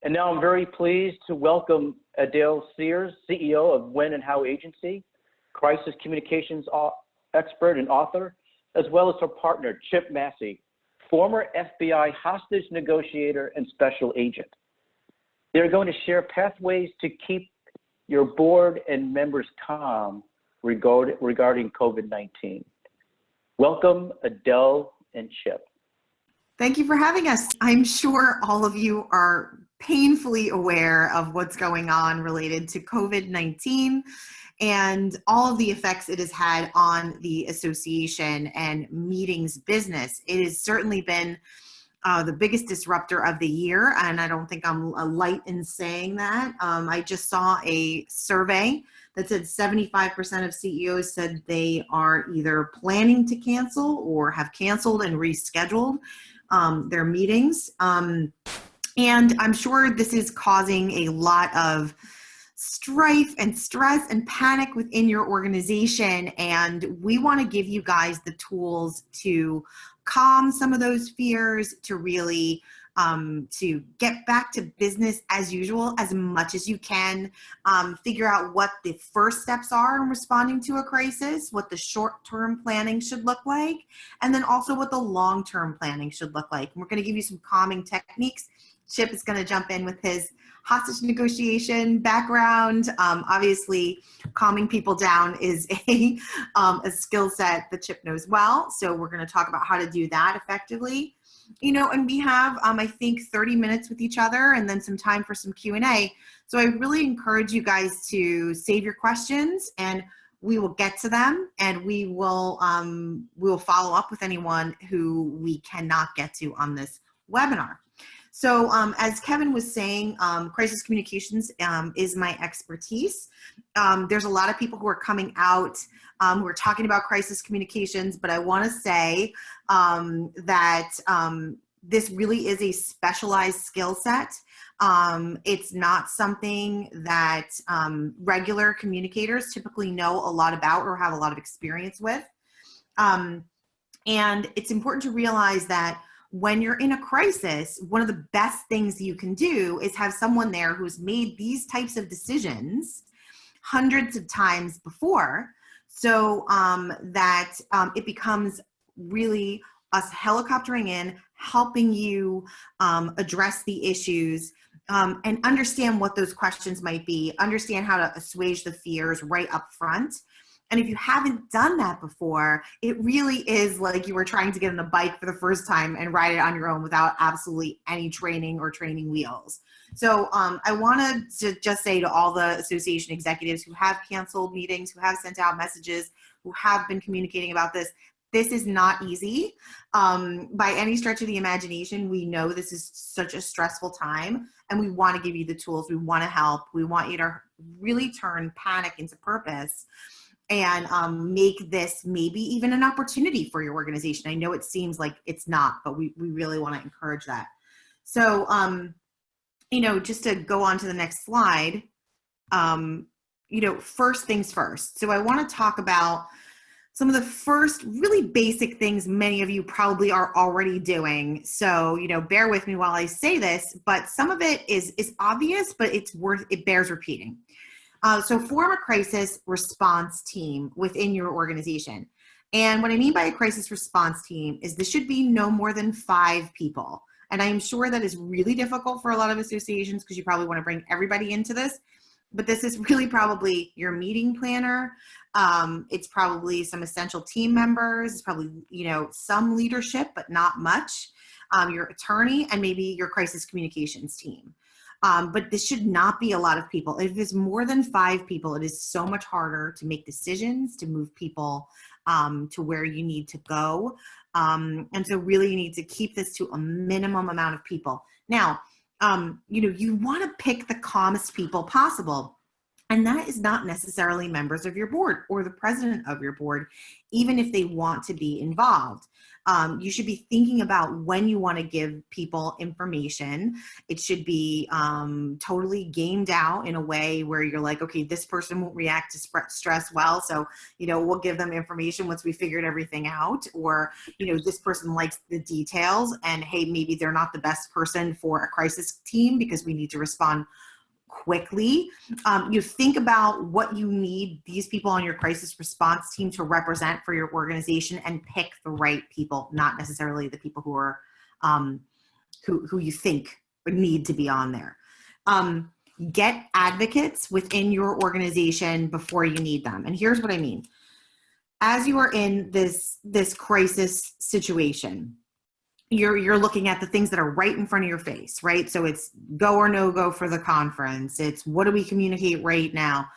And now I'm very pleased to welcome Adele Cehrs, CEO of When and How Agency, crisis communications expert and author, as well as her partner, Chip Massey, former FBI hostage negotiator and special agent. They're going to share pathways to keep your board and members calm regarding COVID-19. Welcome, Adele and Chip. Thank you for having us. I'm sure all of you are painfully aware of what's going on related to COVID-19 and all of the effects it has had on the association and meetings business. It has certainly been the biggest disruptor of the year, and I don't think I'm light in saying that. I just saw a survey that said 75% of CEOs said they are either planning to cancel or have canceled and rescheduled their meetings. And I'm sure this is causing a lot of strife and stress and panic within your organization. And we want to give you guys the tools to calm some of those fears, to really to get back to business as usual as much as you can, figure out what the first steps are in responding to a crisis, what the short-term planning should look like, and then also what the long-term planning should look like. And we're going to give you some calming techniques. Chip is going to jump in with his hostage negotiation background. Obviously, calming people down is a skill set that Chip knows well. So we're going to talk about how to do that effectively. You know, and we have, I think, 30 minutes with each other and then some time for some Q&A. So I really encourage you guys to save your questions and we will get to them, and we will follow up with anyone who we cannot get to on this webinar. So as Kevin was saying, crisis communications is my expertise. There's a lot of people who are coming out who are talking about crisis communications, but I want to say that this really is a specialized skill set. It's not something that regular communicators typically know a lot about or have a lot of experience with. And it's important to realize that when you're in a crisis, one of the best things you can do is have someone there who's made these types of decisions hundreds of times before, so that it becomes really us helicoptering in, helping you address the issues and understand what those questions might be, understand how to assuage the fears right up front. And if you haven't done that before, it really is like you were trying to get on a bike for the first time and ride it on your own without absolutely any training or training wheels. So I wanted to just say to all the association executives who have canceled meetings, who have sent out messages, who have been communicating about this, this is not easy. By any stretch of the imagination, we know this is such a stressful time, and we want to give you the tools. We want to help. We want you to really turn panic into purpose and make this maybe even an opportunity for your organization. I know it seems like it's not, but we really want to encourage that. So, you know, just to go on to the next slide, you know, first things first. So I want to talk about some of the first really basic things many of you probably are already doing. So, you know, bear with me while I say this, but some of it is obvious, but it bears repeating. So form a crisis response team within your organization. And what I mean by a crisis response team is this should be no more than 5 people. And I'm sure that is really difficult for a lot of associations because you probably want to bring everybody into this. But this is really probably your meeting planner. It's probably some essential team members. It's probably, you know, some leadership, but not much. Your attorney and maybe your crisis communications team. But this should not be a lot of people. If it's more than 5 people, it is so much harder to make decisions, to move people to where you need to go. And so really you need to keep this to a minimum amount of people. Now, you know, you want to pick the calmest people possible. And that is not necessarily members of your board or the president of your board, even if they want to be involved. You should be thinking about when you want to give people information. It should be totally gamed out in a way where you're like, okay, this person won't react to stress well, so we'll give them information once we figured everything out. Or this person likes the details, and hey, maybe they're not the best person for a crisis team because we need to respond quickly. You think about what you need these people on your crisis response team to represent for your organization, and pick the right people, not necessarily the people who are who you think need to be on there. Get advocates within your organization before you need them. And here's what I mean. As you are in this crisis situation, you're looking at the things that are right in front of your face, right? So it's go or no go for the conference. It's what do we communicate right now?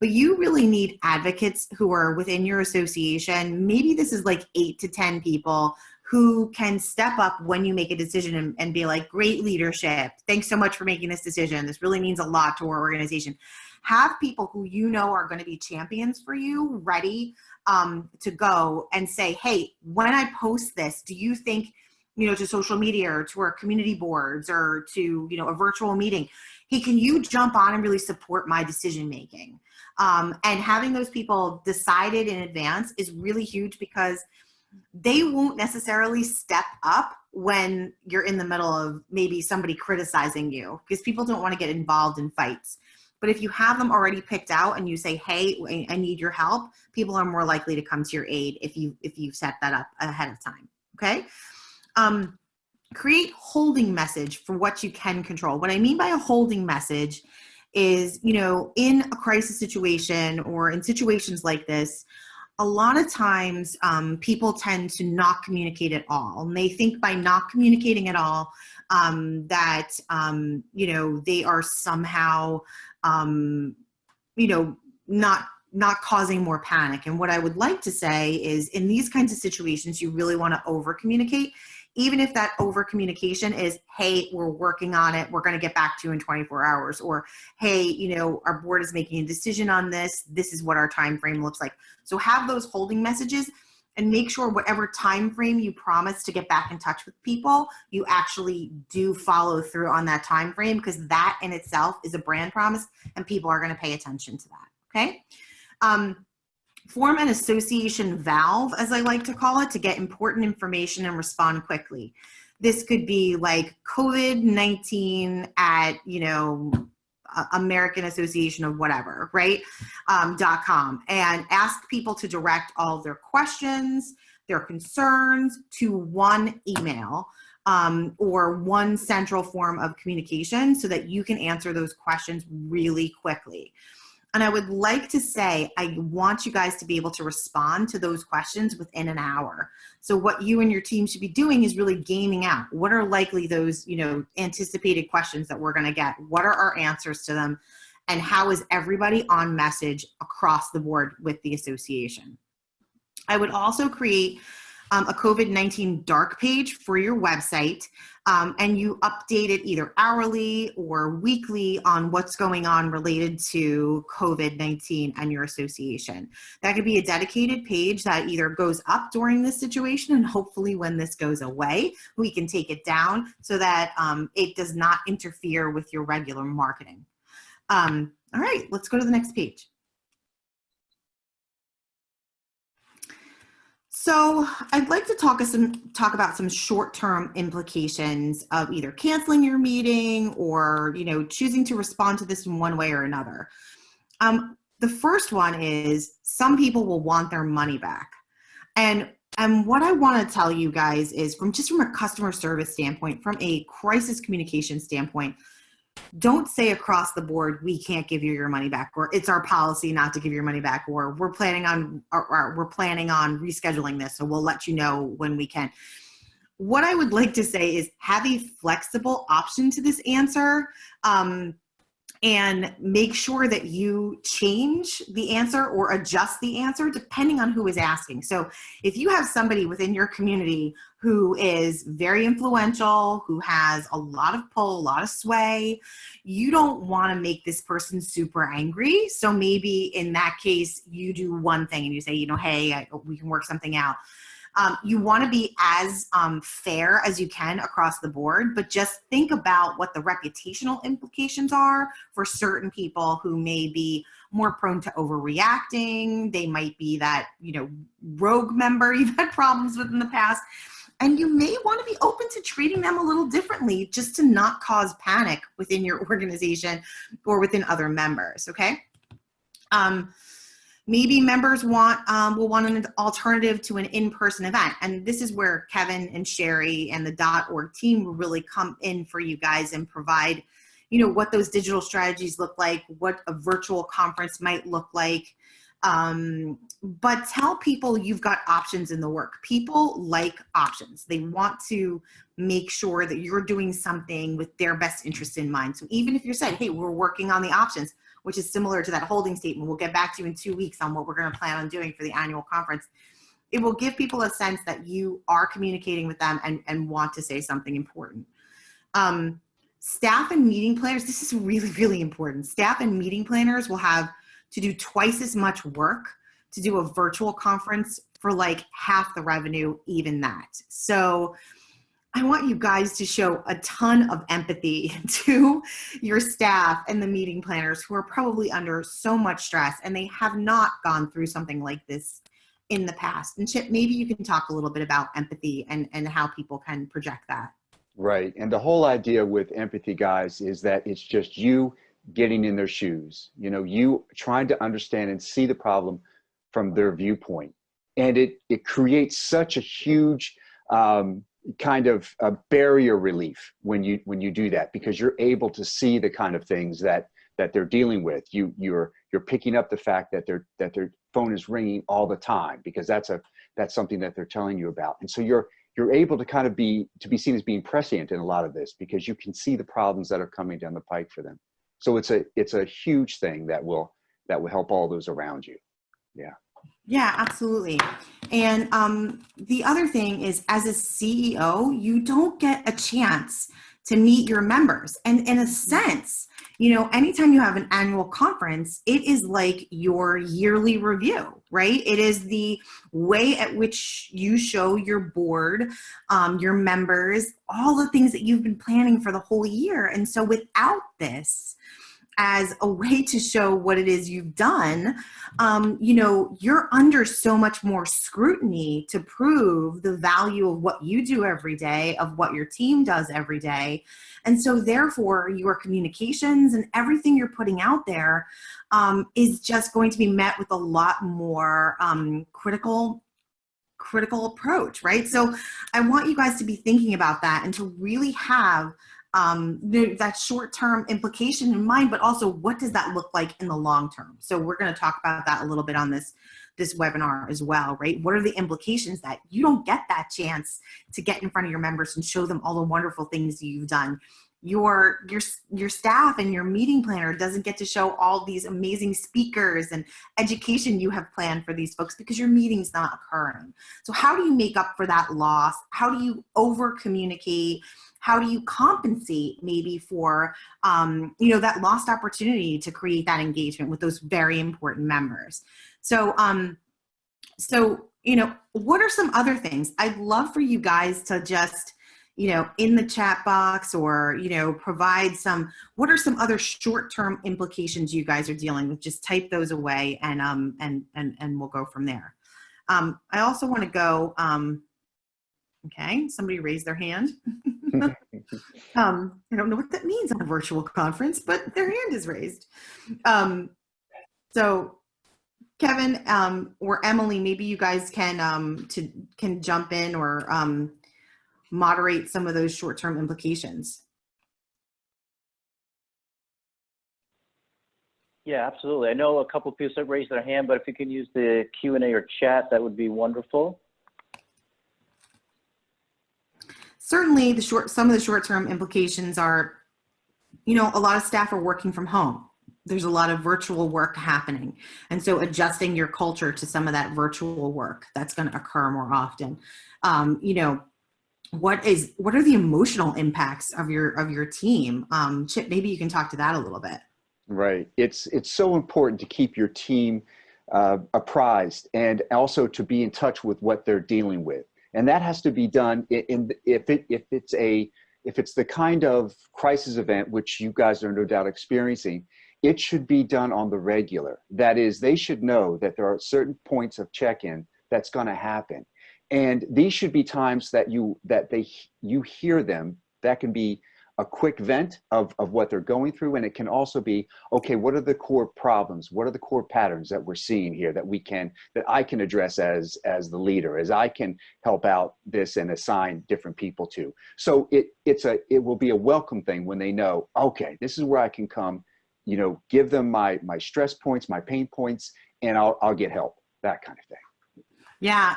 But you really need advocates who are within your association. Maybe this is like 8 to 10 people who can step up when you make a decision and be like, great leadership. Thanks so much for making this decision. This really means a lot to our organization. Have people who are going to be champions for you ready to go and say, hey, when I post this, do you think, to social media or to our community boards or to, a virtual meeting, hey, can you jump on and really support my decision-making? And having those people decided in advance is really huge, because they won't necessarily step up when you're in the middle of maybe somebody criticizing you, because people don't want to get involved in fights. But if you have them already picked out and you say, hey, I need your help, people are more likely to come to your aid if you set that up ahead of time, okay? Create holding message for what you can control. What I mean by a holding message is, in a crisis situation or in situations like this, a lot of times people tend to not communicate at all. And they think by not communicating at all that, they are somehow, not causing more panic. And what I would like to say is, in these kinds of situations, you really want to over communicate. Even if that over communication is, hey, we're working on it, we're going to get back to you in 24 hours, or hey, our board is making a decision on this, this is what our time frame looks like. So have those holding messages, and make sure whatever time frame you promise to get back in touch with people, you actually do follow through on that time frame, because that in itself is a brand promise, and people are going to pay attention to that. Okay. Form an association valve, as I like to call it, to get important information and respond quickly. This could be like COVID-19 at, American Association of whatever, right? .com, and ask people to direct all of their questions, their concerns to one email or one central form of communication, so that you can answer those questions really quickly. And I would like to say, I want you guys to be able to respond to those questions within an hour. So what you and your team should be doing is really gaming out what are likely those, anticipated questions that we're going to get. What are our answers to them? And how is everybody on message across the board with the association? I would also create a COVID-19 dark page for your website, and you update it either hourly or weekly on what's going on related to COVID-19 and your association. That could be a dedicated page that either goes up during this situation, and hopefully when this goes away, we can take it down so that it does not interfere with your regular marketing. All right, let's go to the next page. So I'd like to talk about some short-term implications of either canceling your meeting or, choosing to respond to this in one way or another. The first one is, some people will want their money back. And what I want to tell you guys is, from a customer service standpoint, from a crisis communication standpoint, don't say across the board, we can't give you your money back, or it's our policy not to give your money back, or we're planning on rescheduling this, so we'll let you know when we can. What I would like to say is, have a flexible option to this answer. and make sure that you change the answer or adjust the answer depending on who is asking. So if you have somebody within your community who is very influential, who has a lot of pull, a lot of sway, you don't want to make this person super angry. So maybe in that case, you do one thing and you say, you know, hey, we can work something out. You want to be as fair as you can across the board, but just think about what the reputational implications are for certain people who may be more prone to overreacting. They might be that, you know, rogue member you've had problems with in the past. And you may want to be open to treating them a little differently just to not cause panic within your organization or within other members, okay? Maybe members will want an alternative to an in-person event. And this is where Kevin and Sherry and the .org team will really come in for you guys and provide, you know, what those digital strategies look like, what a virtual conference might look like. But tell people you've got options in the work. People like options. They want to make sure that you're doing something with their best interest in mind. So even if you're saying, hey, we're working on the options, which is similar to that holding statement, we'll get back to you in 2 weeks on what we're going to plan on doing for the annual conference. It will give people a sense that you are communicating with them and want to say something important. Staff and meeting planners, this is really, really important. Staff and meeting planners will have to do twice as much work to do a virtual conference for like half the revenue, even that. So I want you guys to show a ton of empathy to your staff and the meeting planners who are probably under so much stress and they have not gone through something like this in the past. And Chip, maybe you can talk a little bit about empathy and how people can project that. Right. And the whole idea with empathy, guys, is that it's just you getting in their shoes, you know, you trying to understand and see the problem from their viewpoint. And it creates such a huge kind of a barrier relief when you do that, because you're able to see the kind of things that they're dealing with. You're picking up the fact that their phone is ringing all the time, because that's something that they're telling you about. And so you're able to kind of be seen as being prescient in a lot of this, because you can see the problems that are coming down the pike for them. So it's a huge thing that will help all those around you. Yeah. Yeah, absolutely. And the other thing is, as a CEO, you don't get a chance to meet your members. And in a sense, you know, anytime you have an annual conference, it is like your yearly review, right? It is the way at which you show your board, your members, all the things that you've been planning for the whole year. And so without this as a way to show what it is you've done, you know, you're under so much more scrutiny to prove the value of what you do every day, of what your team does every day. And so therefore your communications and everything you're putting out there is just going to be met with a lot more critical approach, right? So I want you guys to be thinking about that and to really have that short-term implication in mind, but also what does that look like in the long term? So we're going to talk about that a little bit on this webinar as well, right? What are the implications that you don't get that chance to get in front of your members and show them all the wonderful things you've done? Your staff and your meeting planner doesn't get to show all these amazing speakers and education you have planned for these folks because your meeting's not occurring. So how do you make up for that loss? How do you over communicate? How do you compensate maybe for, you know, that lost opportunity to create that engagement with those very important members? So, you know, what are some other things? I'd love for you guys to just, you know, in the chat box or, you know, provide what are some other short-term implications you guys are dealing with? Just type those away and we'll go from there. I also want to go, okay, somebody raised their hand. I don't know what that means on a virtual conference, but their hand is raised. So Kevin or Emily, maybe you guys can jump in or moderate some of those short-term implications. Yeah, absolutely. I know a couple of people have raised their hand, but if you can use the Q&A or chat, that would be wonderful. Certainly, some of the short-term implications are a lot of staff are working from home. There's a lot of virtual work happening. And so adjusting your culture to some of that virtual work that's going to occur more often. What are the emotional impacts of your team? Chip, maybe you can talk to that a little bit. Right. It's so important to keep your team apprised, and also to be in touch with what they're dealing with. And that has to be done if it's the kind of crisis event which you guys are no doubt experiencing. It should be done on the regular. That is, they should know that there are certain points of check-in that's going to happen. And these should be times that you hear them. That can be a quick vent of what they're going through. And it can also be, okay, what are the core problems? What are the core patterns that we're seeing here that I can address as the leader, as I can help out this and assign different people to. So it will be a welcome thing when they know, okay, this is where I can come, give them my stress points, my pain points, and I'll get help, that kind of thing. Yeah,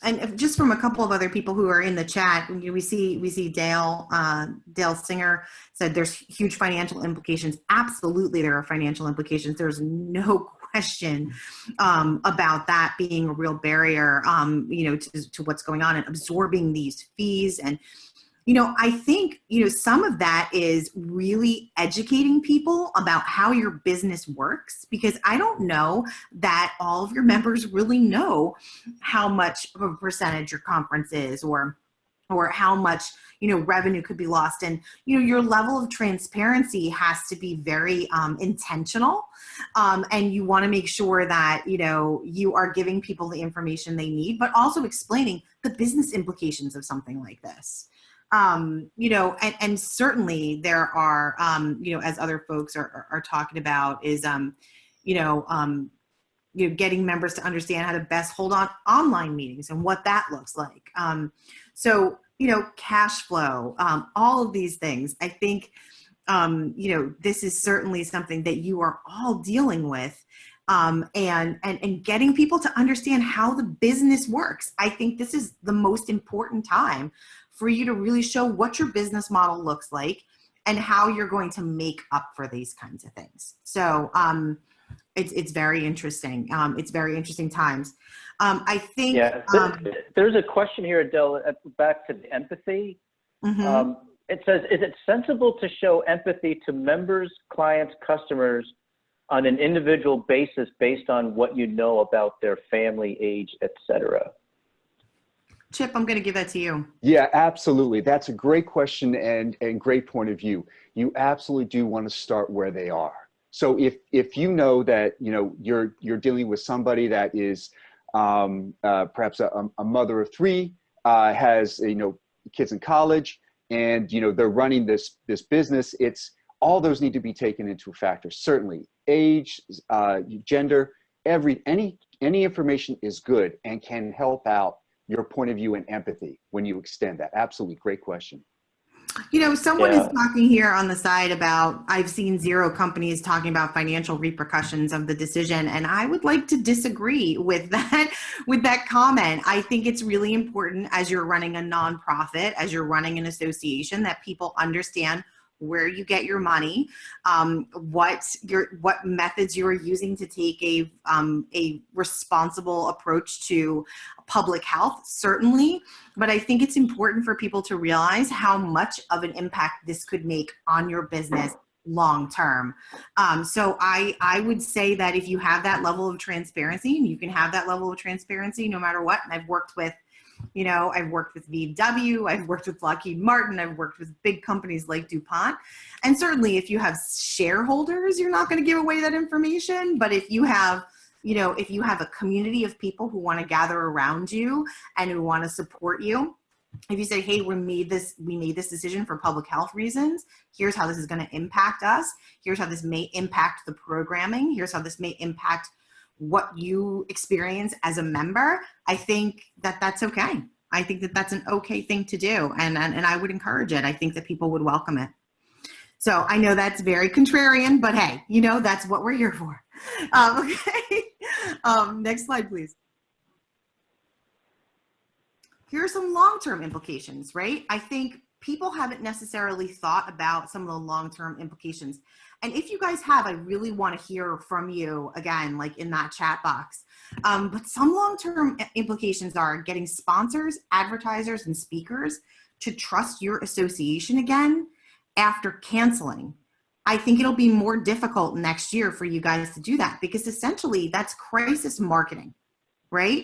and just from a couple of other people who are in the chat, we see Dale Cehrs said there's huge financial implications. Absolutely, there are financial implications. There's no question about that being a real barrier, to what's going on and absorbing these fees. And I think, some of that is really educating people about how your business works, because I don't know that all of your members really know how much of a percentage your conference is, or how much, revenue could be lost. And, your level of transparency has to be very intentional. And you want to make sure that, you are giving people the information they need, but also explaining the business implications of something like this. And certainly there are, as other folks are talking about, is, getting members to understand how to best hold on online meetings and what that looks like. So, cash flow, all of these things, I think, this is certainly something that you are all dealing with. And getting people to understand how the business works. I think this is the most important time for you to really show what your business model looks like and how you're going to make up for these kinds of things. So it's very interesting. It's very interesting times. I think there's a question here, Adele, back to the empathy. Mm-hmm. It says, is it sensible to show empathy to members, clients, customers on an individual basis based on what you know about their family, age, etc.? Chip, I'm going to give that to you. Yeah, absolutely. That's a great question and great point of view. You absolutely do want to start where they are. So if you know that you're dealing with somebody that is perhaps a mother of three, has kids in college, and they're running this business, it's all those need to be taken into a factor. Certainly, age, gender, any information is good and can help out your point of view and empathy when you extend that. Absolutely. Great question. Someone is talking here on the side about, I've seen 0 companies talking about financial repercussions of the decision. And I would like to disagree with that comment. I think it's really important, as you're running a nonprofit, as you're running an association, that people understand where you get your money, what methods you are using to take a responsible approach to public health, certainly. But I think it's important for people to realize how much of an impact this could make on your business long term. So I would say that if you have that level of transparency, and you can have that level of transparency no matter what, and I've worked with VW, I've worked with Lockheed Martin, I've worked with big companies like DuPont. And certainly if you have shareholders, you're not going to give away that information. But if you have, a community of people who want to gather around you and who want to support you, if you say, hey, we made this decision for public health reasons, here's how this is going to impact us, here's how this may impact the programming, here's how this may impact what you experience as a member, I think that that's okay. I think that that's an okay thing to do. And I would encourage it. I think that people would welcome it. So I know that's very contrarian, but hey, that's what we're here for. Okay. Next slide, please. Here are some long-term implications, right? I think people haven't necessarily thought about some of the long-term implications. And if you guys have, I really want to hear from you again, like in that chat box. But some long-term implications are getting sponsors, advertisers, and speakers to trust your association again after canceling. I think it'll be more difficult next year for you guys to do that, because essentially that's crisis marketing, right?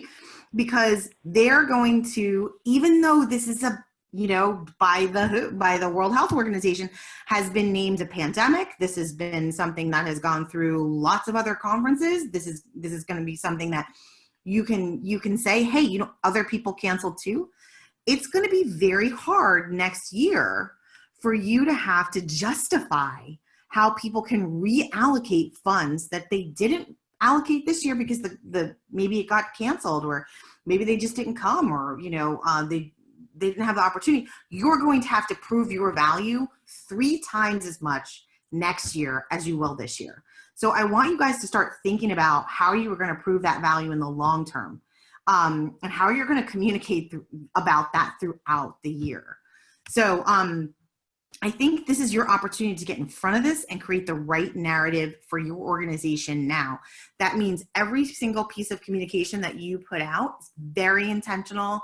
Because they're going to, even though this is a, you know, by the World Health Organization has been named a pandemic. This has been something that has gone through lots of other conferences. This is going to be something that you can say, hey, you know, other people canceled too. It's going to be very hard next year for you to have to justify how people can reallocate funds that they didn't allocate this year because the maybe it got canceled, or maybe they just didn't come, or, you know, they didn't have the opportunity. You're going to have to prove your value 3 times as much next year as you will this year. So I want you guys to start thinking about how you are going to prove that value in the long term, and how you're going to communicate about that throughout the year. So I think this is your opportunity to get in front of this and create the right narrative for your organization now. That means every single piece of communication that you put out is very intentional.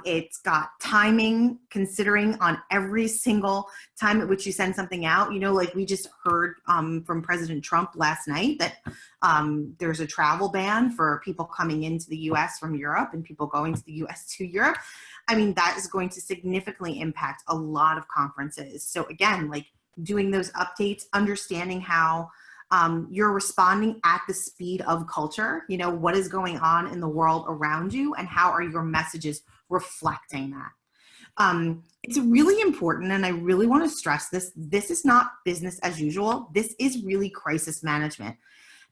It's got timing, considering on every single time at which you send something out. You know, like we just heard from President Trump last night that there's a travel ban for people coming into the US from Europe and people going to the US to Europe. I mean, that is going to significantly impact a lot of conferences. So again, like doing those updates, understanding how you're responding at the speed of culture, you know, what is going on in the world around you and how are your messages reflecting that. It's really important, and I really want to stress this. This is not business as usual. This is really crisis management.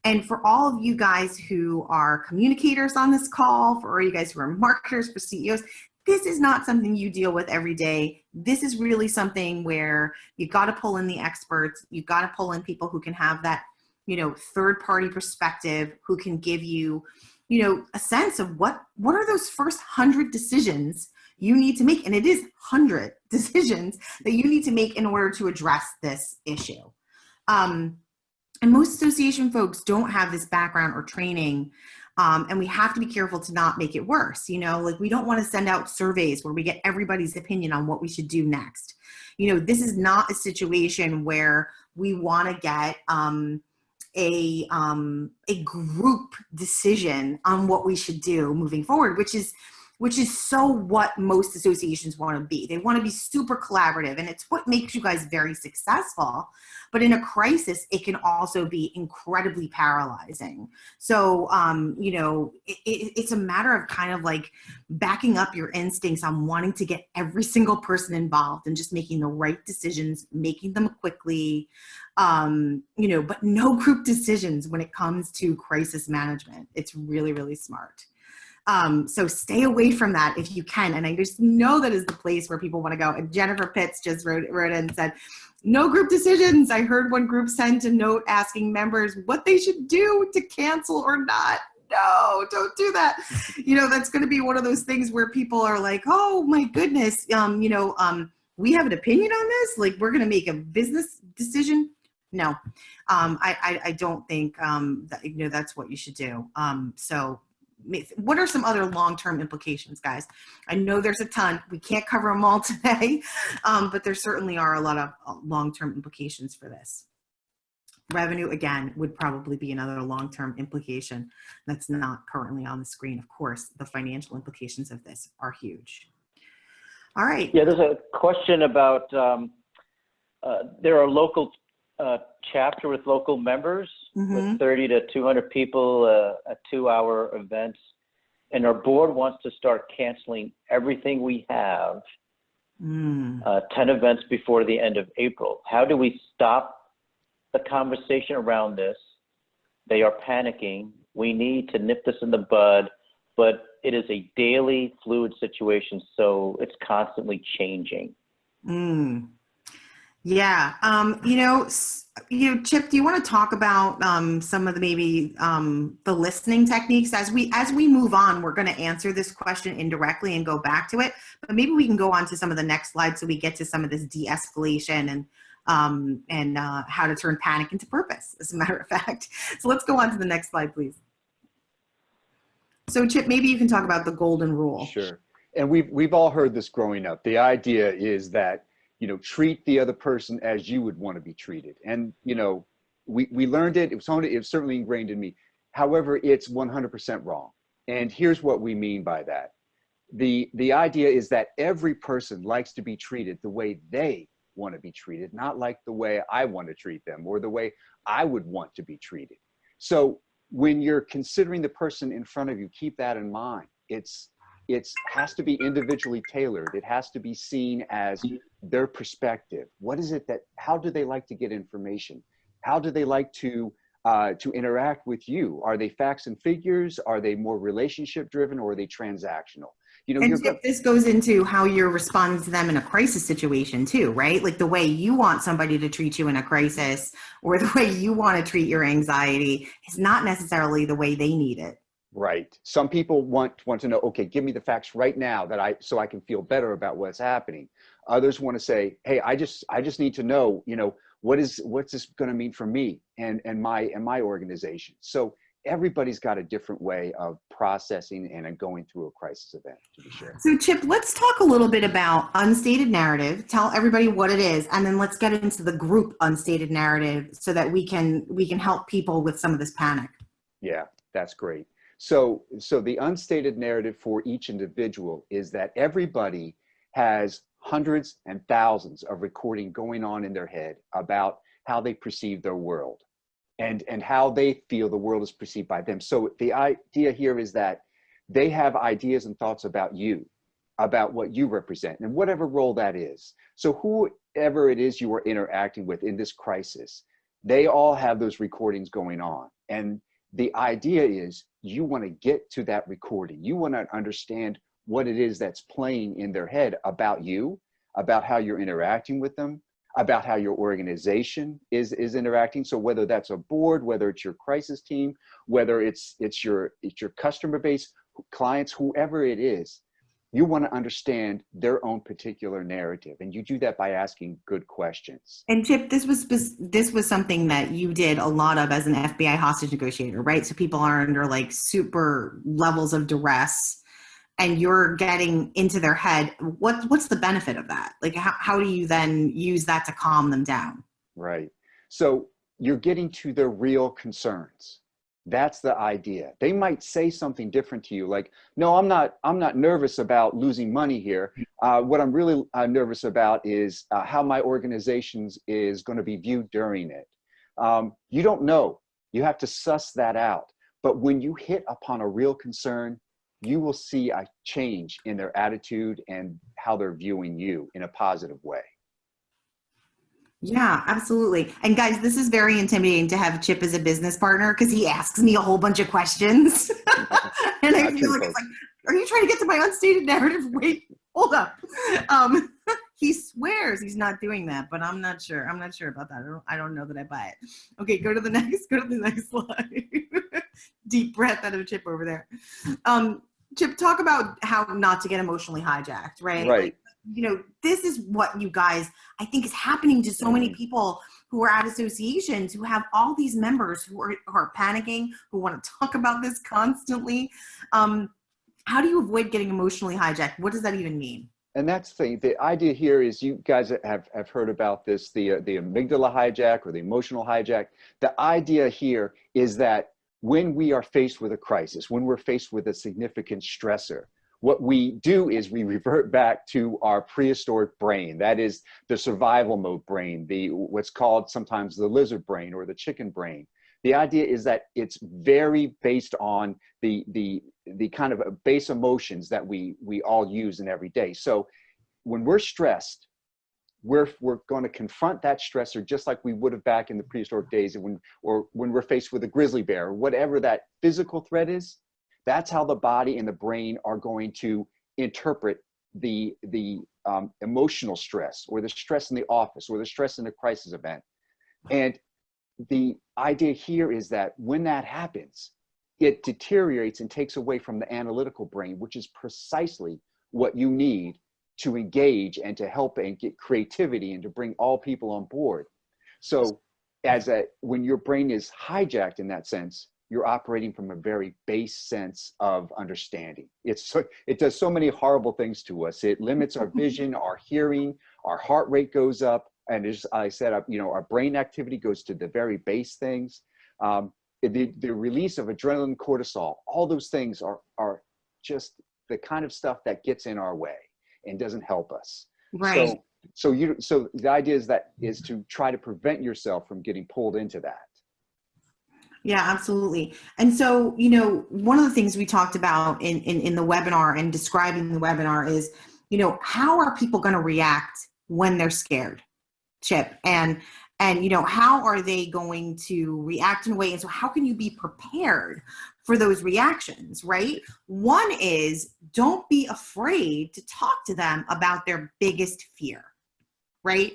And for all of you guys who are communicators on this call, for all you guys who are marketers, for CEOs, this is not something you deal with every day. This is really something where you've got to pull in the experts. You've got to pull in people who can have that, you know, third-party perspective, who can give you, you know, a sense of what are those first 100 decisions you need to make. And it is 100 decisions that you need to make in order to address this issue. And most association folks don't have this background or training. And we have to be careful to not make it worse. You know, like we don't want to send out surveys where we get everybody's opinion on what we should do next. You know, this is not a situation where we want to get a group decision on what we should do moving forward, which is so what most associations want to be. They want to be super collaborative, and it's what makes you guys very successful. But in a crisis, it can also be incredibly paralyzing. So, you know, it's a matter of kind of like backing up your instincts on wanting to get every single person involved and just making the right decisions, making them quickly, you know, but no group decisions when it comes to crisis management. It's really, really smart. So stay away from that if you can. And I just know that is the place where people want to go. And Jennifer Pitts just wrote in and said, no group decisions. I heard one group sent a note asking members what they should do to cancel or not. No, don't do that. You know, that's going to be one of those things where people are like, oh my goodness, you know, we have an opinion on this. Like we're going to make a business decision. No, I don't think that, you know, that's what you should do. So what are some other long-term implications, guys? I know there's a ton. We can't cover them all today, but there certainly are a lot of long-term implications for this. Revenue, again, would probably be another long-term implication that's not currently on the screen. Of course, the financial implications of this are huge. All right. Yeah, there's a question about, there are local chapter with local members with 30 to 200 people, a 2-hour event, and our board wants to start canceling everything we have 10 events before the end of April. How do we stop the conversation around this? They are panicking. We need to nip this in the bud, but it is a daily fluid situation, so it's constantly changing. Yeah. Chip, do you want to talk about some of the maybe the listening techniques as we move on? We're going to answer this question indirectly and go back to it, but maybe we can go on to some of the next slides so we get to some of this de-escalation and how to turn panic into purpose, as a matter of fact. So let's go on to the next slide, please. So Chip, maybe you can talk about the golden rule. Sure. And we've all heard this growing up. The idea is that, treat the other person as you would want to be treated. And, we learned it. It was certainly ingrained in me. However, it's 100% wrong. And here's what we mean by that. The idea is that every person likes to be treated the way they want to be treated, not like the way I want to treat them or the way I would want to be treated. So when you're considering the person in front of you, keep that in mind. It has to be individually tailored. It has to be seen as their perspective. What is it how do they like to get information? How do they like to interact with you? Are they facts and figures? Are they more relationship driven, or are they transactional? This goes into how you're responding to them in a crisis situation too, right? Like the way you want somebody to treat you in a crisis or the way you want to treat your anxiety is not necessarily the way they need it. Right. Some people want to know, okay, give me the facts right now so I can feel better about what's happening. Others want to say, hey, I just need to know, what's this going to mean for me and my organization. So everybody's got a different way of processing and going through a crisis event, to be sure. So Chip, let's talk a little bit about unstated narrative. Tell everybody what it is, and then let's get into the group unstated narrative so that we can help people with some of this panic. Yeah, that's great. So the unstated narrative for each individual is that everybody has hundreds and thousands of recording going on in their head about how they perceive their world and how they feel the world is perceived by them. So the idea here is that they have ideas and thoughts about you, about what you represent and whatever role that is. So whoever it is you are interacting with in this crisis, they all have those recordings going on. And the idea is you want to get to that recording. You want to understand what it is that's playing in their head about you, about how you're interacting with them, about how your organization is interacting. So whether that's a board, whether it's your crisis team, whether it's your customer base, clients, whoever it is, you want to understand their own particular narrative. And you do that by asking good questions. And Chip, this was something that you did a lot of as an FBI hostage negotiator, right? So people are under like super levels of duress and you're getting into their head. What's the benefit of that? Like, how do you then use that to calm them down? Right. So you're getting to their real concerns. That's the idea. They might say something different to you, like, no, I'm not nervous about losing money here. What I'm really nervous about is how my organization is going to be viewed during it. You don't know. You have to suss that out. But when you hit upon a real concern, you will see a change in their attitude and how they're viewing you in a positive way. Yeah, absolutely. And guys, this is very intimidating to have Chip as a business partner because he asks me a whole bunch of questions. And I feel like, are you trying to get to my unstated narrative? Wait, hold up. He swears he's not doing that, but I'm not sure. I'm not sure about that. I don't know that I buy it. Okay, go to the next slide. Deep breath out of Chip over there. Chip, talk about how not to get emotionally hijacked, right? Right. Like, this is what you guys, I think, is happening to so many people who are at associations who have all these members who are panicking, who want to talk about this constantly. How do you avoid getting emotionally hijacked? What does that even mean? And that's the thing. The idea here is you guys have heard about this, the amygdala hijack or the emotional hijack. The idea here is that when we are faced with a crisis, when we're faced with a significant stressor, what we do is we revert back to our prehistoric brain. That is the survival mode brain, what's called sometimes the lizard brain or the chicken brain. The idea is that it's very based on the kind of base emotions that we all use in every day. So when we're stressed, we're going to confront that stressor just like we would have back in the prehistoric days, when we're faced with a grizzly bear or whatever that physical threat is. That's how the body and the brain are going to interpret the emotional stress, or the stress in the office, or the stress in the crisis event. And the idea here is that when that happens, it deteriorates and takes away from the analytical brain, which is precisely what you need to engage and to help and get creativity and to bring all people on board. So when your brain is hijacked in that sense, you're operating from a very base sense of understanding. It does so many horrible things to us. It limits our vision, our hearing, our heart rate goes up. And as I said, our brain activity goes to the very base things. The release of adrenaline, cortisol, all those things are just the kind of stuff that gets in our way and doesn't help us. Right. So the idea is to try to prevent yourself from getting pulled into that. Yeah, absolutely. And so, one of the things we talked about in the webinar and describing the webinar is, how are people going to react when they're scared, Chip? And how are they going to react in a way? And so how can you be prepared for those reactions, right? One is, don't be afraid to talk to them about their biggest fear, right?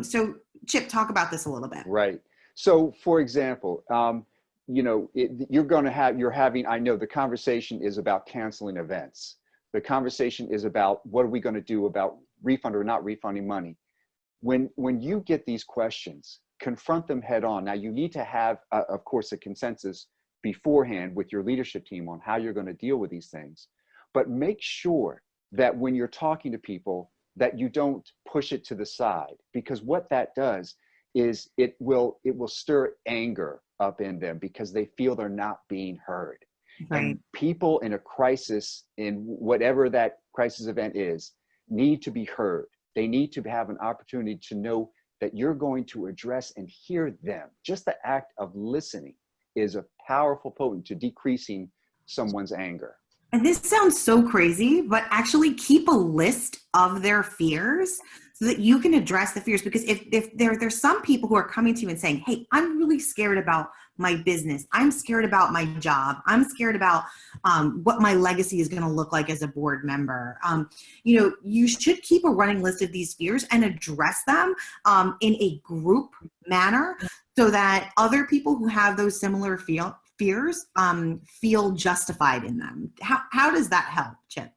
So Chip, talk about this a little bit. Right. So for example, I know the conversation is about canceling events. The conversation is about what are we going to do about refund or not refunding money. When you get these questions, confront them head on. Now you need to have, of course, a consensus beforehand with your leadership team on how you're going to deal with these things. But make sure that when you're talking to people that you don't push it to the side, because what that does is it will stir anger up in them because they feel they're not being heard. Right. And people in a crisis, in whatever that crisis event is, need to be heard. They need to have an opportunity to know that you're going to address and hear them. Just the act of listening is a powerful potent to decreasing someone's anger. And this sounds so crazy, but actually keep a list of their fears so that you can address the fears. Because if there's some people who are coming to you and saying, hey, I'm really scared about my business. I'm scared about my job. I'm scared about what my legacy is going to look like as a board member. You should keep a running list of these fears and address them in a group manner so that other people who have those similar fears feel justified in them. How does that help, Chip?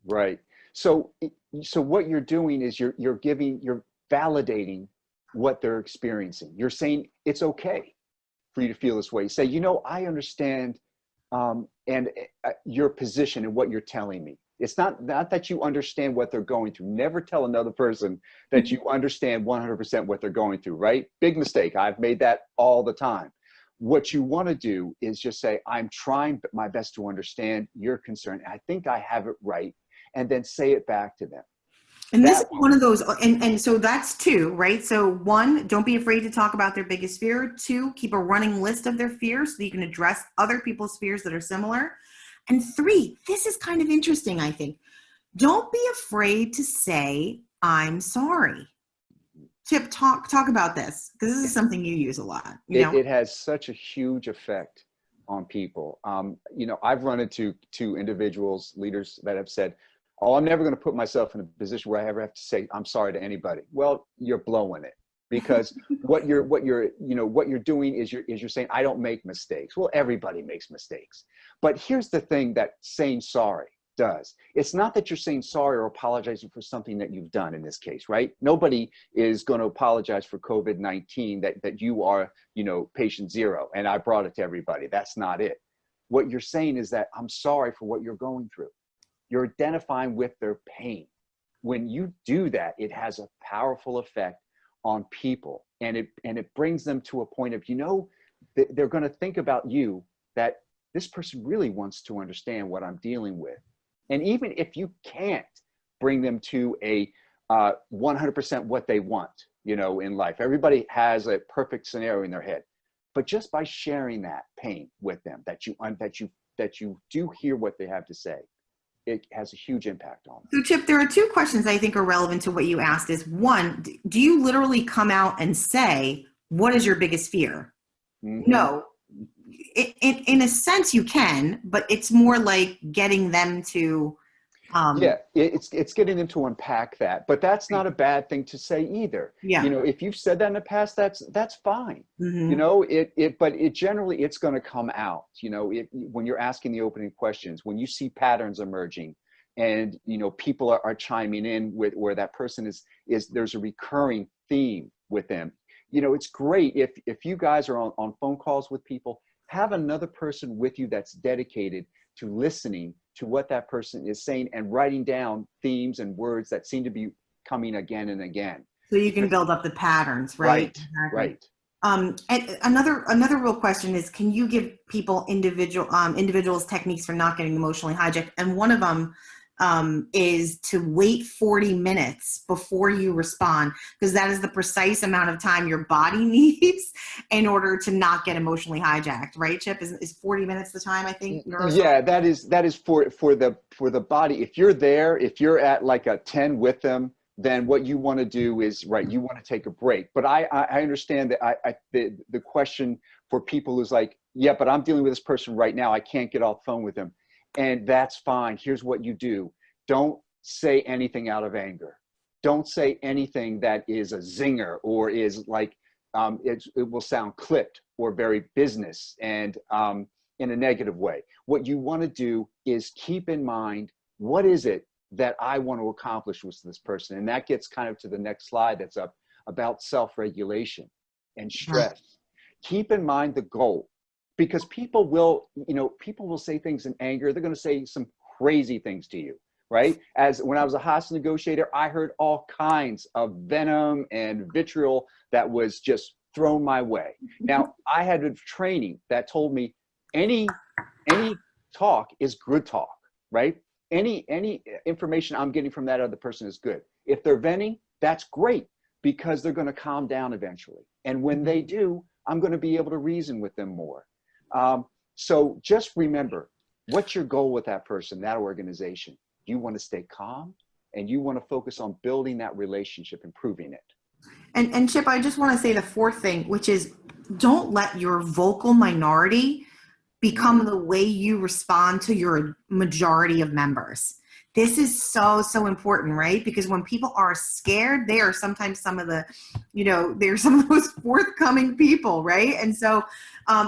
Right. So what you're doing is you're validating what they're experiencing. You're saying it's okay for you to feel this way. You say, I understand your position and what you're telling me. It's not that you understand what they're going through. Never tell another person that you understand 100% what they're going through, right? Big mistake. I've made that all the time. What you want to do is just say, I'm trying my best to understand your concern. I think I have it right. And then say it back to them. And this is one of those, and so that's two, right? So one, don't be afraid to talk about their biggest fear. Two, keep a running list of their fears so that you can address other people's fears that are similar. And three, this is kind of interesting, I think. Don't be afraid to say, I'm sorry. Chip, talk about this, because this is something you use a lot. It has such a huge effect on people. I've run into individuals, leaders that have said, oh, I'm never going to put myself in a position where I ever have to say I'm sorry to anybody. Well, you're blowing it, because what you're doing is you're saying I don't make mistakes. Well, everybody makes mistakes. But here's the thing that saying sorry does. It's not that you're saying sorry or apologizing for something that you've done in this case, right? Nobody is going to apologize for COVID-19 that you are, patient zero and I brought it to everybody. That's not it. What you're saying is that I'm sorry for what you're going through. You're identifying with their pain. When you do that, it has a powerful effect on people, and it brings them to a point of, they're going to think about you, that this person really wants to understand what I'm dealing with. And even if you can't bring them to a 100% what they want, in life, everybody has a perfect scenario in their head, but just by sharing that pain with them, that you do hear what they have to say, it has a huge impact on them. So Chip, there are two questions I think are relevant to what you asked. Is one, do you literally come out and say, what is your biggest fear? Mm-hmm. No, in a sense you can, but it's more like getting them to Yeah, it's getting them to unpack that, but that's not a bad thing to say either. Yeah. You know, if you've said that in the past, that's fine. Mm-hmm. You know, but generally it's going to come out. You know, when you're asking the opening questions, when you see patterns emerging, and you know people are chiming in with where that person is there's a recurring theme with them. You know, it's great if you guys are on phone calls with people, have another person with you that's dedicated to listening to what that person is saying and writing down themes and words that seem to be coming again and again. So you can build up the patterns, right? Right, Exactly. right. And another real question is, can you give people individuals techniques for not getting emotionally hijacked? And one of them is to wait 40 minutes before you respond, because that is the precise amount of time your body needs in order to not get emotionally hijacked, right, Chip? Is 40 minutes the time, I think? Yeah, that is for the body. If you're there, if you're at like a 10 with them, then what you want to do is, right, you want to take a break. But I understand that the question for people is like, yeah, but I'm dealing with this person right now. I can't get off the phone with them. And that's fine. Here's what you do. Don't say anything out of anger. Don't say anything that is a zinger or is like, it will sound clipped or very business and in a negative way. What you want to do is keep in mind, what is it that I want to accomplish with this person? And that gets kind of to the next slide that's up about self-regulation and stress. Keep in mind the goal. Because people will say things in anger. They're going to say some crazy things to you, right? As when I was a hostage negotiator, I heard all kinds of venom and vitriol that was just thrown my way. Now, I had a training that told me any talk is good talk, right? Any information I'm getting from that other person is good. If they're venting, that's great, because they're going to calm down eventually. And when they do, I'm going to be able to reason with them more. So just remember, what's your goal with that person, that organization? You want to stay calm and you want to focus on building that relationship, improving it. And Chip, I just want to say the fourth thing, which is, don't let your vocal minority become the way you respond to your majority of members. This is so important, right? Because when people are scared, they are sometimes some of the, they're some of the most forthcoming people, right? And so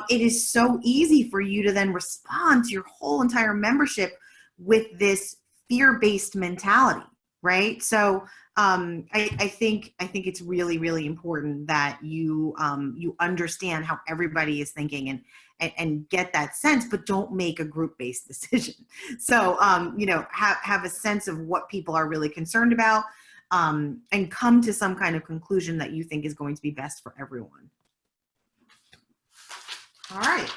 it is so easy for you to then respond to your whole entire membership with this fear-based mentality, right? So I think it's really, really important that you understand how everybody is thinking and get that sense, but don't make a group-based decision. So, have a sense of what people are really concerned about, and come to some kind of conclusion that you think is going to be best for everyone. All right.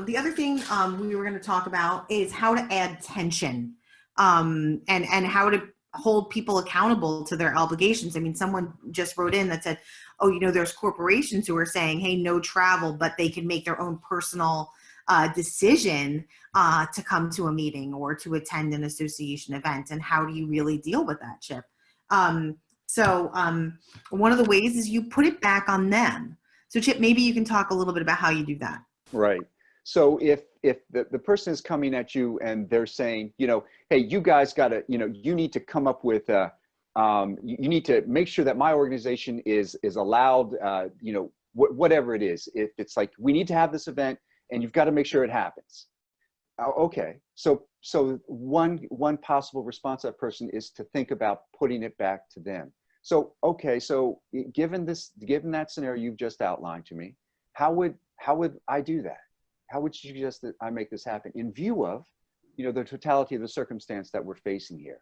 The other thing we were going to talk about is how to add tension, and how to hold people accountable to their obligations. I mean, someone just wrote in that said, oh, there's corporations who are saying, hey, no travel, but they can make their own personal decision to come to a meeting or to attend an association event. And how do you really deal with that, Chip? So one of the ways is you put it back on them. So Chip, maybe you can talk a little bit about how you do that. Right. So if the person is coming at you and they're saying, hey, you guys got to, you need to come up with, you need to make sure that my organization is allowed, whatever it is. If it's like, we need to have this event and you've got to make sure it happens. Okay. So one possible response to that person is to think about putting it back to them. So, okay. So given that scenario you've just outlined to me, how would I do that? How would you suggest that I make this happen in view of, the totality of the circumstance that we're facing here?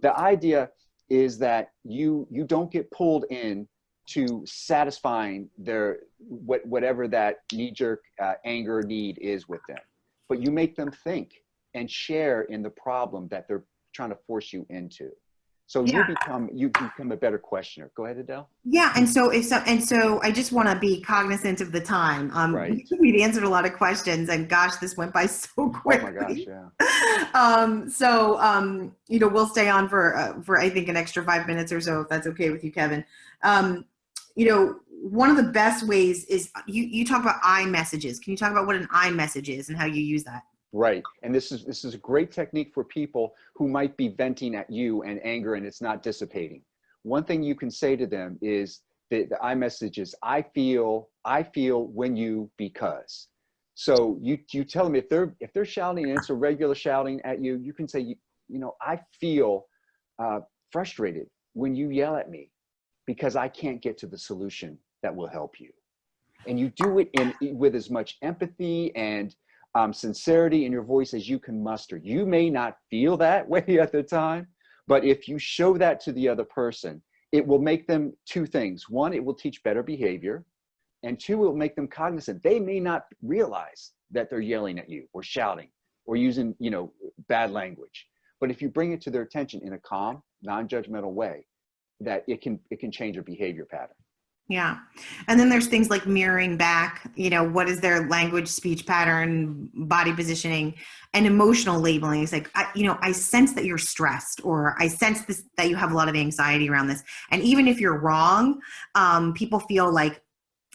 The idea is that you don't get pulled in to satisfying their whatever that knee-jerk anger need is with them, but you make them think and share in the problem that they're trying to force you into. So you become a better questioner. Go ahead, Adele. Yeah, and so I just want to be cognizant of the time. Right. We've answered a lot of questions, and gosh, this went by so quickly. Oh my gosh, yeah. We'll stay on for I think an extra 5 minutes or so, if that's okay with you, Kevin. One of the best ways is you talk about iMessages. Can you talk about what an iMessage is and how you use that? Right. And this is a great technique for people who might be venting at you and anger and it's not dissipating. One thing you can say to them is the iMessage is, I feel when you, because. So you tell them if they're shouting and it's a regular shouting at you, you can say, you know, I feel frustrated when you yell at me because I can't get to the solution that will help you. And you do it with as much empathy and sincerity in your voice as you can muster. You may not feel that way at the time, but if you show that to the other person, it will make them two things. One, it will teach better behavior. And two, it will make them cognizant. They may not realize that they're yelling at you or shouting or using, you know, bad language. But if you bring it to their attention in a calm, non-judgmental way, that it can change a behavior pattern. Yeah. And then there's things like mirroring back, you know, what is their language, speech pattern, body positioning, and emotional labeling. It's like, I sense that you're stressed, or I sense this, that you have a lot of anxiety around this. And even if you're wrong, people feel like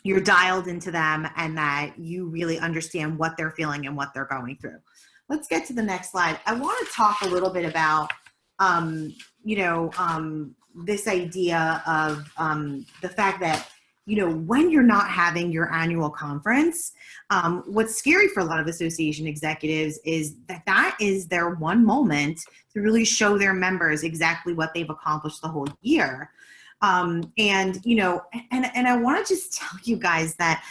you're dialed into them and that you really understand what they're feeling and what they're going through. Let's get to the next slide. I want to talk a little bit about, this idea of the fact that, you know, when you're not having your annual conference, what's scary for a lot of association executives is that is their one moment to really show their members exactly what they've accomplished the whole year. And I want to just tell you guys that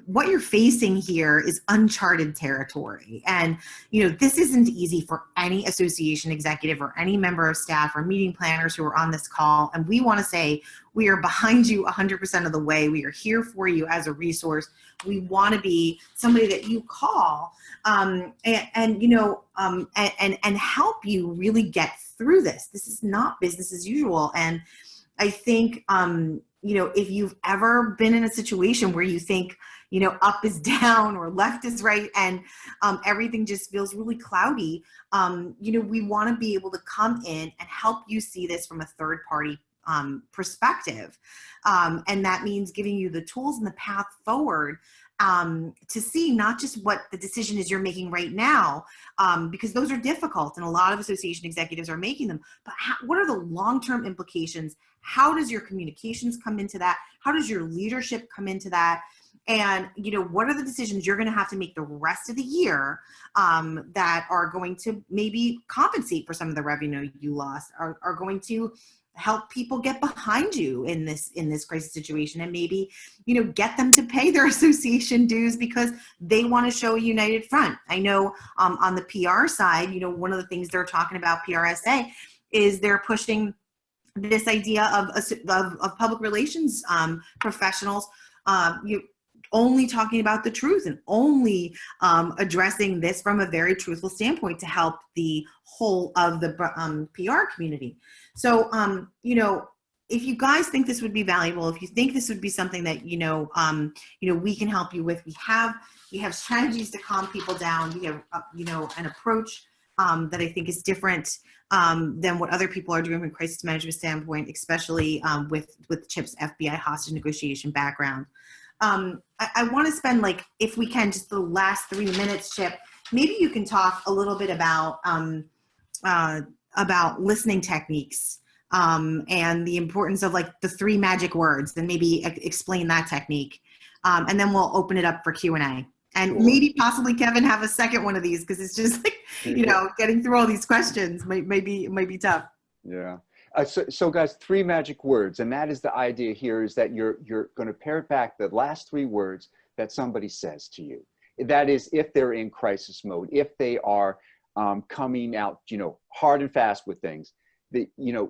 what you're facing here is uncharted territory. And, you know, this isn't easy for any association executive or any member of staff or meeting planners who are on this call. And we want to say, we are behind you 100% of the way. We are here for you as a resource. We want to be somebody that you call, and help you really get through this. This is not business as usual. And I think, if you've ever been in a situation where you think, you know, up is down or left is right, and everything just feels really cloudy, we want to be able to come in and help you see this from a third party perspective. And that means giving you the tools and the path forward to see not just what the decision is you're making right now, because those are difficult and a lot of association executives are making them, but what are the long-term implications? How does your communications come into that? How does your leadership come into that? And, you know, what are the decisions you're going to have to make the rest of the year that are going to maybe compensate for some of the revenue you lost, are going to help people get behind you in this crisis situation, and maybe, you know, get them to pay their association dues because they want to show a united front. I know on the PR side, you know, one of the things they're talking about, PRSA, is they're pushing this idea of public relations professionals only talking about the truth and only addressing this from a very truthful standpoint to help the whole of the PR community. So, if you guys think this would be valuable, if you think this would be something that, we can help you with, we have strategies to calm people down. We have, an approach that I think is different than what other people are doing from a crisis management standpoint, especially with Chip's FBI hostage negotiation background. I want to spend, if we can, just the last 3 minutes, Chip. Maybe you can talk a little bit about listening techniques and the importance of the 3 magic words, and maybe explain that technique. And then we'll open it up for Q&A. And Sure. Maybe possibly, Kevin, have a second one of these, because it's just getting through all these questions might be tough. Yeah. So guys, 3 magic words, and that is the idea here, is that you're going to parrot back the last 3 words that somebody says to you. That is, if they're in crisis mode, if they are coming out, hard and fast with things,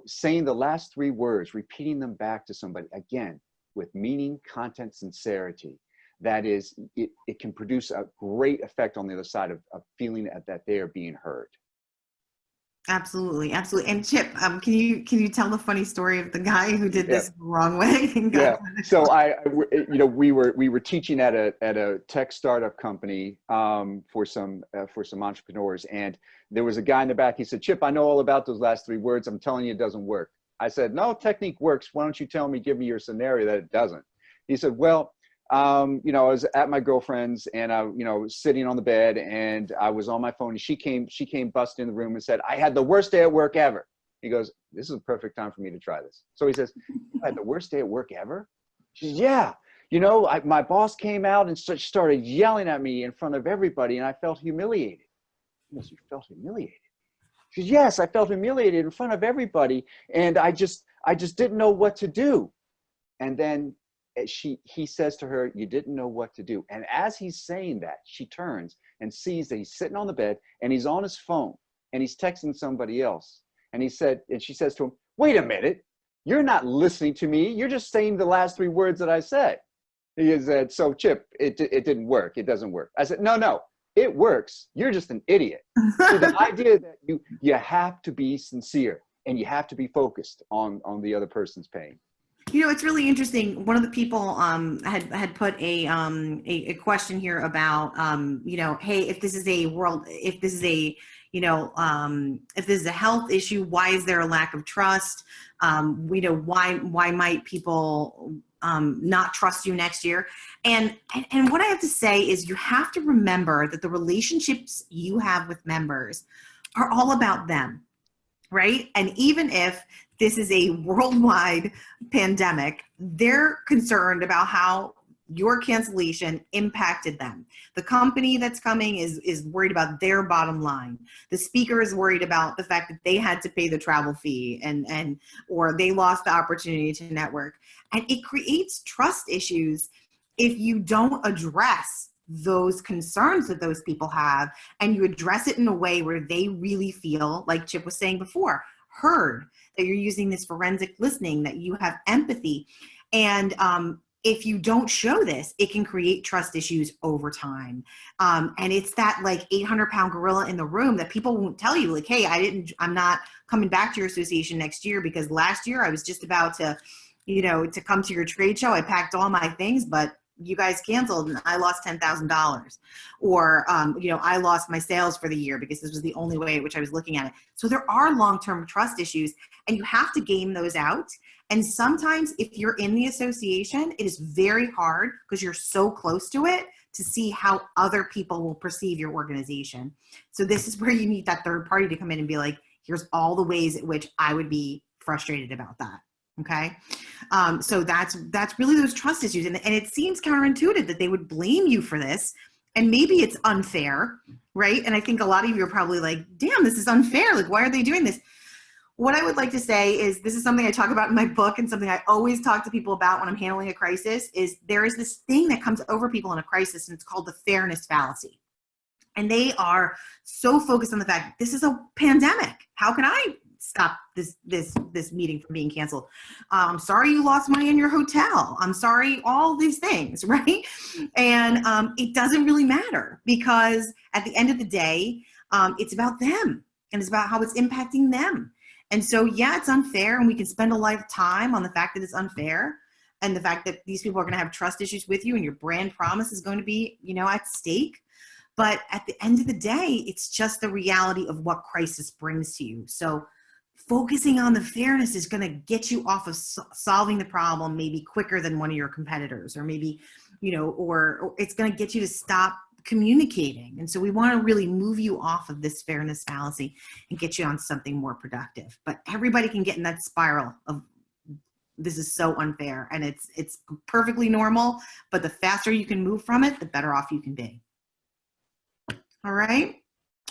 saying the last 3 words, repeating them back to somebody, again, with meaning, content, sincerity. That is, it can produce a great effect on the other side of feeling that they are being heard. Absolutely. And Chip, can you tell the funny story of the guy who did this the wrong way? Yeah. So we were teaching at a tech startup company for some entrepreneurs, and there was a guy in the back. He said, "Chip, I know all about those last 3 words. I'm telling you, it doesn't work." I said, "No, technique works. Why don't you give me your scenario that it doesn't?" He said, "Well, you know, I was at my girlfriend's and I, you know, sitting on the bed and I was on my phone and she came busting in the room and said, I had the worst day at work ever. He goes, this is a perfect time for me to try this. So he says, you had the worst day at work ever? She says, yeah. You know, my boss came out and started yelling at me in front of everybody and I felt humiliated. You felt humiliated? She says, yes, I felt humiliated in front of everybody and I just didn't know what to do. And then he says to her, you didn't know what to do. And as he's saying that, she turns and sees that he's sitting on the bed and he's on his phone and he's texting somebody else. And she says to him, wait a minute, you're not listening to me. You're just saying the last 3 words that I said. He said, so Chip, it didn't work. It doesn't work. I said, no, it works. You're just an idiot. So the idea that you have to be sincere and you have to be focused on the other person's pain. You know, it's really interesting. One of the people had put a question here about, you know, hey, if this is a health issue, why is there a lack of trust? You know, why might people not trust you next year? And what I have to say is you have to remember that the relationships you have with members are all about them, right? And even if this is a worldwide pandemic, they're concerned about how your cancellation impacted them. The company that's coming is worried about their bottom line. The speaker is worried about the fact that they had to pay the travel fee or they lost the opportunity to network. And it creates trust issues if you don't address those concerns that those people have and you address it in a way where they really feel, like Chip was saying before, heard, that you're using this forensic listening, that you have empathy. And if you don't show this, it can create trust issues over time. And it's that like 800-pound gorilla in the room that people won't tell you, like, hey, I'm not coming back to your association next year because last year I was just about to, you know, to come to your trade show. I packed all my things, but you guys canceled and I lost $10,000. Or, you know, I lost my sales for the year because this was the only way at which I was looking at it. So there are long-term trust issues and you have to game those out. And sometimes if you're in the association, it is very hard because you're so close to it to see how other people will perceive your organization. So this is where you need that third party to come in and be like, here's all the ways at which I would be frustrated about that. Okay. So that's really those trust issues. And it seems counterintuitive that they would blame you for this. And maybe it's unfair, right? And I think a lot of you are probably like, damn, this is unfair. Like, why are they doing this? What I would like to say is this is something I talk about in my book and something I always talk to people about when I'm handling a crisis is there is this thing that comes over people in a crisis and it's called the fairness fallacy. And they are so focused on the fact this is a pandemic. How can I stop this meeting from being canceled? I'm sorry you lost money in your hotel. I'm sorry, all these things, right? And it doesn't really matter because at the end of the day, it's about them and it's about how it's impacting them. And so, yeah, it's unfair and we can spend a lot of time on the fact that it's unfair and the fact that these people are going to have trust issues with you and your brand promise is going to be, you know, at stake. But at the end of the day, it's just the reality of what crisis brings to you. So focusing on the fairness is going to get you off of solving the problem maybe quicker than one of your competitors, or maybe, you know, or it's going to get you to stop communicating. And so we want to really move you off of this fairness fallacy and get you on something more productive. But everybody can get in that spiral of this is so unfair and it's perfectly normal, but the faster you can move from it, the better off you can be. All right.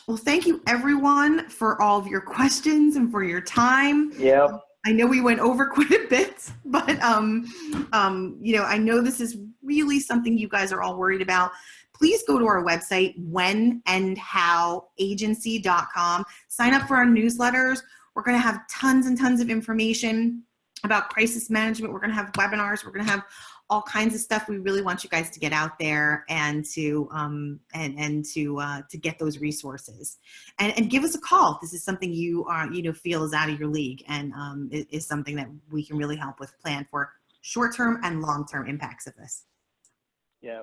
Well, thank you everyone for all of your questions and for your time. Yeah. I know we went over quite a bit, but you know, I know this is really something you guys are all worried about. Please go to our website, whenandhowagency.com. Sign up for our newsletters. We're going to have tons and tons of information about crisis management. We're going to have webinars. We're going to have all kinds of stuff. We really want you guys to get out there and to get those resources and give us a call. If this is something you feel is out of your league and is something that we can really help with plan for short-term and long-term impacts of this. Yeah.